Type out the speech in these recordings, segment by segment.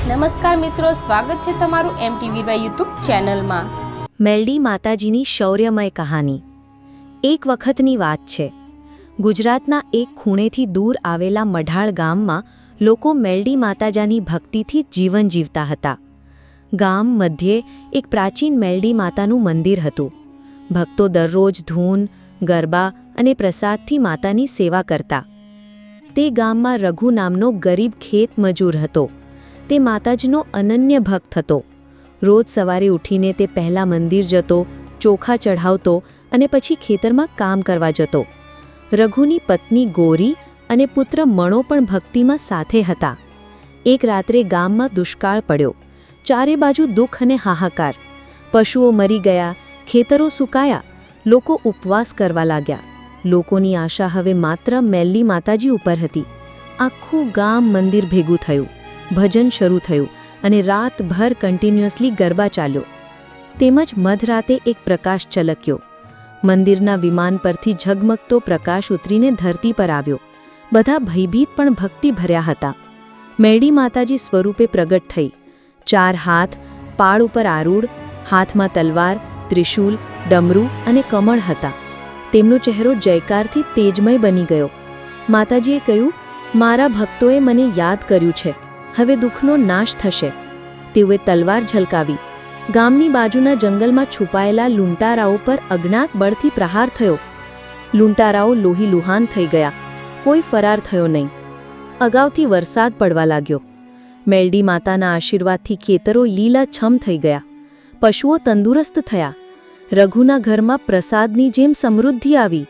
નમસ્કાર મિત્રો, સ્વાગત છે તમારું MT વીરવાઈ યુટ્યુબ ચેનલમાં। મેલડી માતાજીની શૌર્યમય કહાની। એક વખતની વાત છે, ગુજરાતના એક ખૂણેથી દૂર આવેલા મઢાળ ગામમાં લોકો મેલડી માતાજીની ભક્તિથી જીવન જીવતા હતા। ગામ મધ્યે એક પ્રાચીન મેલડી માતાનું મંદિર હતું। ભક્તો દરરોજ ધૂન, ગરબા અને પ્રસાદથી માતાની સેવા કરતા। તે ગામમાં રઘુ નામનો ગરીબ ખેત મજૂર હતો। તે માતાજીનો અનન્ય ભક્ત હતો। રોજ સવારે ઉઠીને તે પહેલા મંદિર જતો, ચોખા ચઢાવતો અને પછી ખેતરમાં કામ કરવા જતો। રઘુની પત્ની ગોરી અને પુત્ર મણો પણ ભક્તિમાં સાથે હતા। એક રાત્રે ગામમાં દુષ્કાળ પડ્યો। ચારે બાજુ દુઃખ અને હાહાકાર। પશુઓ મરી ગયા, ખેતરો સુકાયા, લોકો ઉપવાસ કરવા લાગ્યા। લોકોની આશા હવે માત્ર મેલડી માતાજી ઉપર હતી। આખું ગામ મંદિર ભેગું થયું, ભજન શરૂ થયું અને રાતભર કન્ટિન્યુઅસલી ગરબા ચાલ્યો। તેમજ મધરાતે એક પ્રકાશ ચલક્યો। મંદિરના વિમાન પરથી ઝગમગતો પ્રકાશ ઉતરીને ધરતી પર આવ્યો। બધા ભયભીત પણ ભક્તિ ભર્યા હતા। મેલડી માતાજી સ્વરૂપે પ્રગટ થઈ। 4 હાથ, પાળ ઉપર આરૂઢ, હાથમાં તલવાર, ત્રિશૂલ, ડમરું અને કમળ હતા। તેમનો ચહેરો જયકારથી તેજમય બની ગયો। માતાજીએ કહ્યું, મારા ભક્તોએ મને યાદ કર્યું છે, હવે દુઃખનો નાશ થશે। તેઓએ તલવાર ઝલકાવી। ગામની બાજુના જંગલમાં છુપાયેલા લૂંટારાઓ પર અજ્ઞાત બળથી પ્રહાર થયો। લૂંટારાઓ લોહીલુહાન થઈ ગયા। કોઈ ફરાર થયો નહીં। અગાઉથી વરસાદ પડવા લાગ્યો। મેલડી માતાના આશીર્વાદથી ખેતરો લીલાછમ થઈ ગયા। પશુઓ તંદુરસ્ત થયા। રઘુના ઘરમાં પ્રસાદની જેમ સમૃદ્ધિ આવી।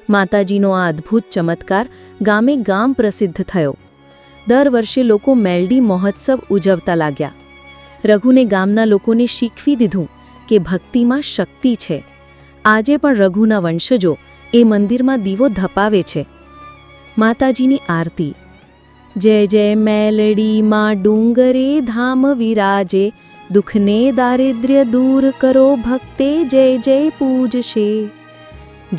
માતાજીનો આ અદ્ભુત ચમત્કાર ગામે ગામ પ્રસિદ્ધ થયો। દર વર્ષે લોકો મેલડી મહોત્સવ ઉજવતા લાગ્યા। રઘુને ગામના લોકોને શીખવી દીધું કે ભક્તિમાં શક્તિ છે। આજે પણ રઘુના વંશજો એ મંદિરમાં દીવો ધપાવે છે। માતાજીની આરતી। જય જય મેલડી માં ડુંગરે ધામ વિરાજે, દુઃખને દારિદ્ર્ય દૂર કરો ભક્તે જય જય પૂજશે।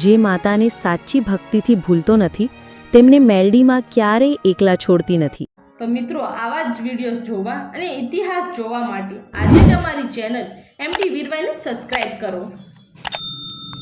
જે માતાને સાચી ભક્તિથી ભૂલતો નથી, તેમને મેલડીમાં ક્યારેય એકલા છોડતી નથી। તો મિત્રો, આવા જ વિડીયોઝ જોવા અને ઇતિહાસ જોવા માટે આજે જ અમારી ચેનલ MT વીરવાઈને સબસ્ક્રાઇબ કરો।